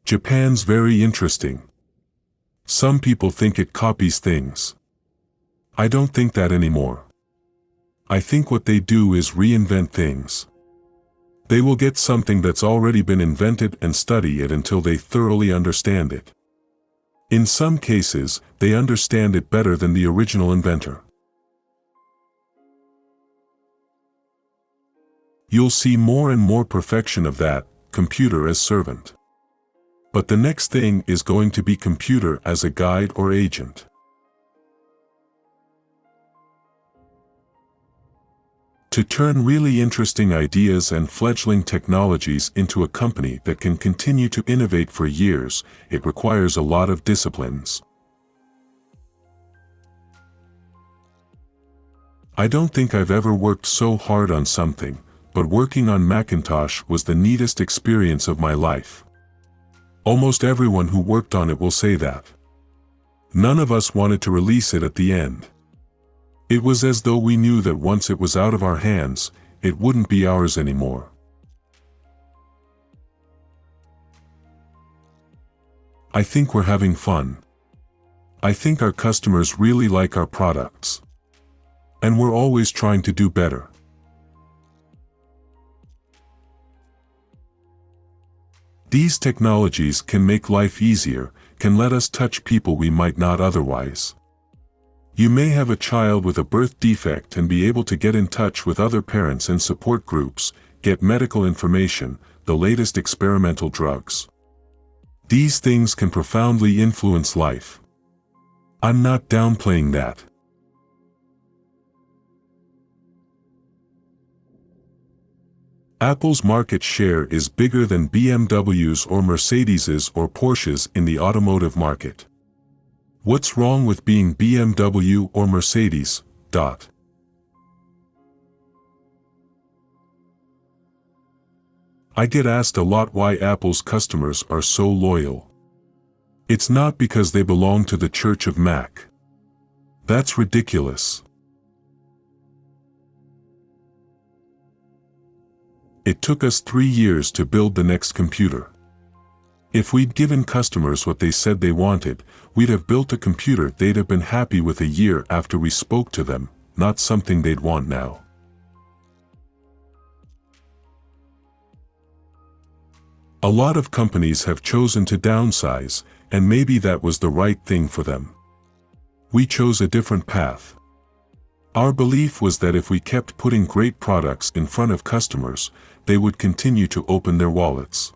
Japan's very interesting. Some people think it copies things. I don't think that anymore. I think what they do is reinvent things. They will get something that's already been invented and study it until they thoroughly understand it. In some cases, they understand it better than the original inventor. You'll see more and more perfection of that, computer as servant. But the next thing is going to be computer as a guide or agent. To turn really interesting ideas and fledgling technologies into a company that can continue to innovate for years, it requires a lot of disciplines. I don't think I've ever worked so hard on something, but working on Macintosh was the neatest experience of my life. Almost everyone who worked on it will say that. None of us wanted to release it at the end. It was as though we knew that once it was out of our hands, it wouldn't be ours anymore. I think we're having fun. I think our customers really like our products. And we're always trying to do better. These technologies can make life easier, can let us touch people we might not otherwise. You may have a child with a birth defect and be able to get in touch with other parents and support groups, get medical information, the latest experimental drugs. These things can profoundly influence life. I'm not downplaying that. Apple's market share is bigger than BMW's or Mercedes's or Porsche's in the automotive market. What's wrong with being BMW or Mercedes? I get asked a lot why Apple's customers are so loyal. It's not because they belong to the Church of Mac. That's ridiculous. It took us 3 years to build the next computer. If we'd given customers what they said they wanted, we'd have built a computer they'd have been happy with a year after we spoke to them, not something they'd want now. A lot of companies have chosen to downsize, and maybe that was the right thing for them. We chose a different path. Our belief was that if we kept putting great products in front of customers, they would continue to open their wallets.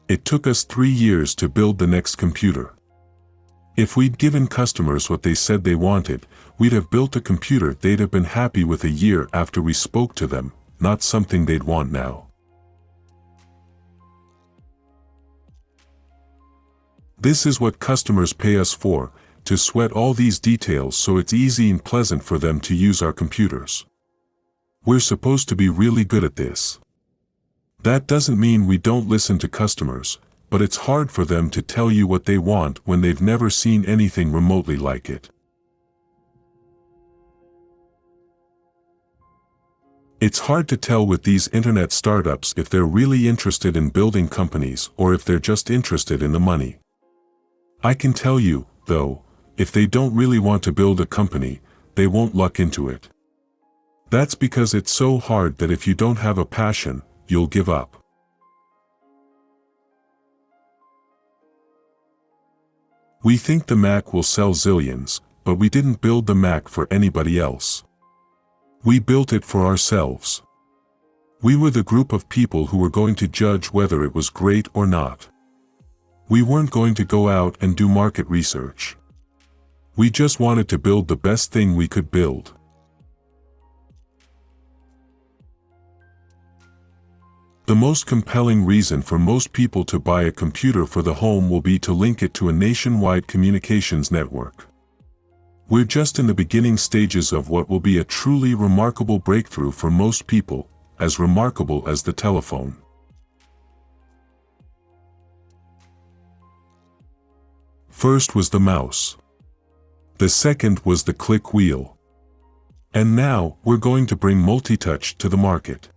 It took us 3 years to build the next computer. If we'd given customers what they said they wanted, we'd have built a computer they'd have been happy with a year after we spoke to them, not something they'd want now. This is what customers pay us for, to sweat all these details so it's easy and pleasant for them to use our computers. We're supposed to be really good at this. That doesn't mean we don't listen to customers, but it's hard for them to tell you what they want when they've never seen anything remotely like it. It's hard to tell with these internet startups if they're really interested in building companies or if they're just interested in the money. I can tell you, though, if they don't really want to build a company, they won't luck into it. That's because it's so hard that if you don't have a passion, you'll give up. We think the Mac will sell zillions, but we didn't build the Mac for anybody else. We built it for ourselves. We were the group of people who were going to judge whether it was great or not. We weren't going to go out and do market research. We just wanted to build the best thing we could build. The most compelling reason for most people to buy a computer for the home will be to link it to a nationwide communications network. We're just in the beginning stages of what will be a truly remarkable breakthrough for most people, as remarkable as the telephone. First was the mouse. The second was the click wheel. And now, we're going to bring multi-touch to the market.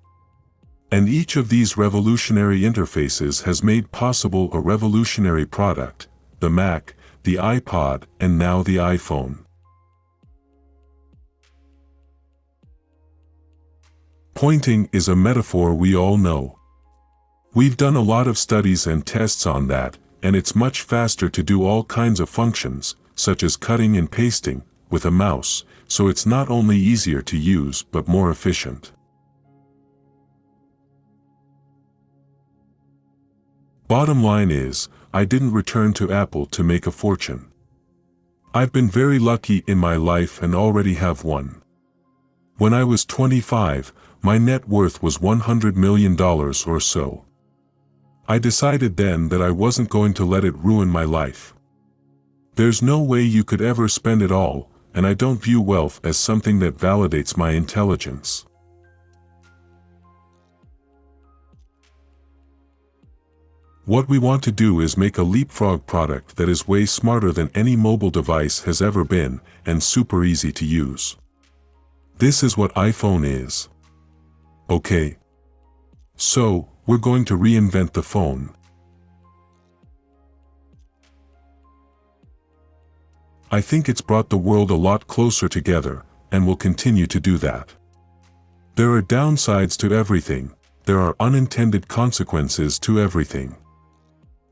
And each of these revolutionary interfaces has made possible a revolutionary product, the Mac, the iPod, and now the iPhone. Pointing is a metaphor we all know. We've done a lot of studies and tests on that, and it's much faster to do all kinds of functions, such as cutting and pasting, with a mouse, so it's not only easier to use but more efficient. Bottom line is, I didn't return to Apple to make a fortune. I've been very lucky in my life and already have one. When I was 25, my net worth was $100 million or so. I decided then that I wasn't going to let it ruin my life. There's no way you could ever spend it all, and I don't view wealth as something that validates my intelligence. What we want to do is make a leapfrog product that is way smarter than any mobile device has ever been, and super easy to use. This is what iPhone is. Okay. So, we're going to reinvent the phone. I think it's brought the world a lot closer together, and will continue to do that. There are downsides to everything, there are unintended consequences to everything.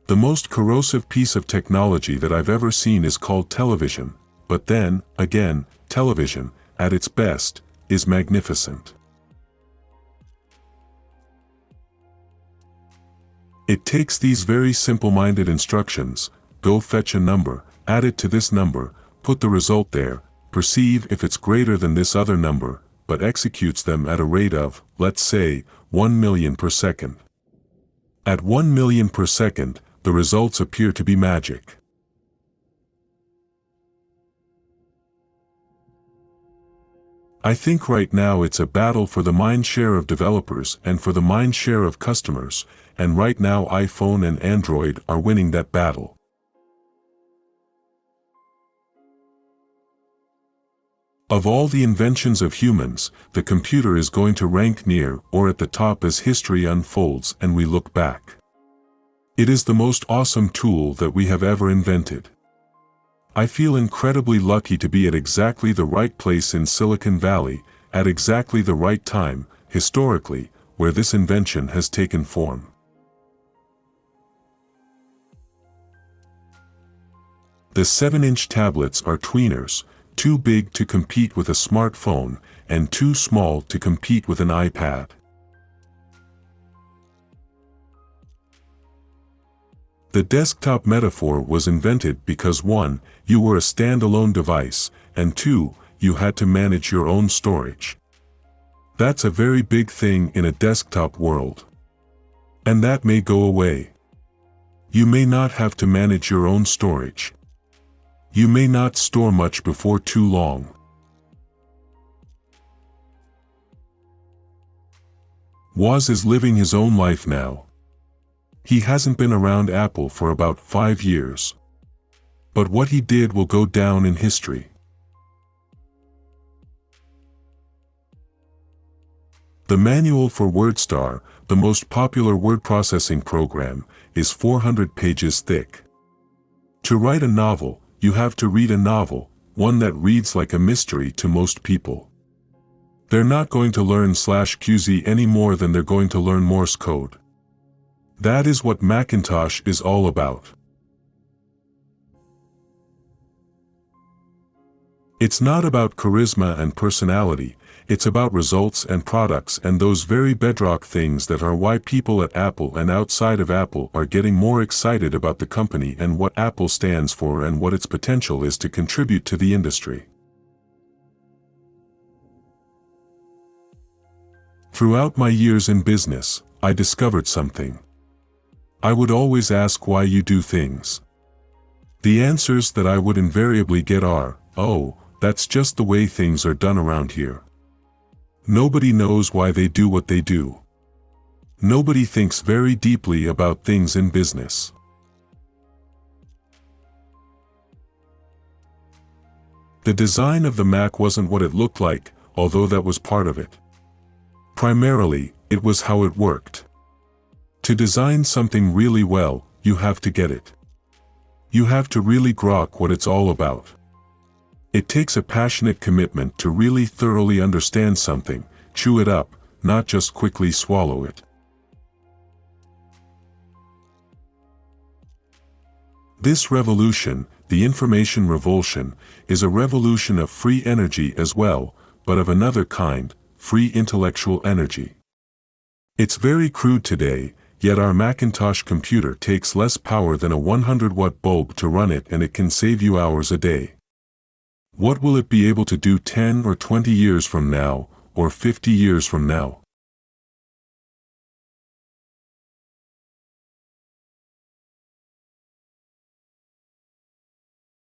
The most corrosive piece of technology that I've ever seen is called television, but then, again, television, at its best, is magnificent. It takes these very simple-minded instructions: go fetch a number, add it to this number, put the result there, perceive if it's greater than this other number, but executes them at a rate of, let's say, 1 million per second. At 1 million per second, the results appear to be magic. I think right now it's a battle for the mind share of developers and for the mind share of customers, and right now iPhone and Android are winning that battle. Of all the inventions of humans, the computer is going to rank near or at the top as history unfolds and we look back. It is the most awesome tool that we have ever invented. I feel incredibly lucky to be at exactly the right place in Silicon Valley, at exactly the right time, historically, where this invention has taken form. The 7-inch tablets are tweeners, too big to compete with a smartphone, and too small to compete with an iPad. The desktop metaphor was invented because 1, you were a standalone device, and 2, you had to manage your own storage. That's a very big thing in a desktop world. And that may go away. You may not have to manage your own storage. You may not store much before too long. Woz is living his own life now. He hasn't been around Apple for about 5 years. But what he did will go down in history. The manual for WordStar, the most popular word processing program, is 400 pages thick. To write a novel, you have to read a novel, one that reads like a mystery to most people. They're not going to learn /QZ any more than they're going to learn Morse code. That is what Macintosh is all about. It's not about charisma and personality, it's about results and products and those very bedrock things that are why people at Apple and outside of Apple are getting more excited about the company and what Apple stands for and what its potential is to contribute to the industry. Throughout my years in business, I discovered something. I would always ask why you do things. The answers that I would invariably get are, oh, that's just the way things are done around here. Nobody knows why they do what they do. Nobody thinks very deeply about things in business. The design of the Mac wasn't what it looked like, although that was part of it. Primarily, It was how it worked. To design something really well, you have to get it. You have to really grok what it's all about. It takes a passionate commitment to really thoroughly understand something, chew it up, not just quickly swallow it. This revolution, the information revolution, is a revolution of free energy as well, but of another kind, free intellectual energy. It's very crude today, yet our Macintosh computer takes less power than a 100-watt bulb to run it, and it can save you hours a day. What will it be able to do 10 or 20 years from now, or 50 years from now?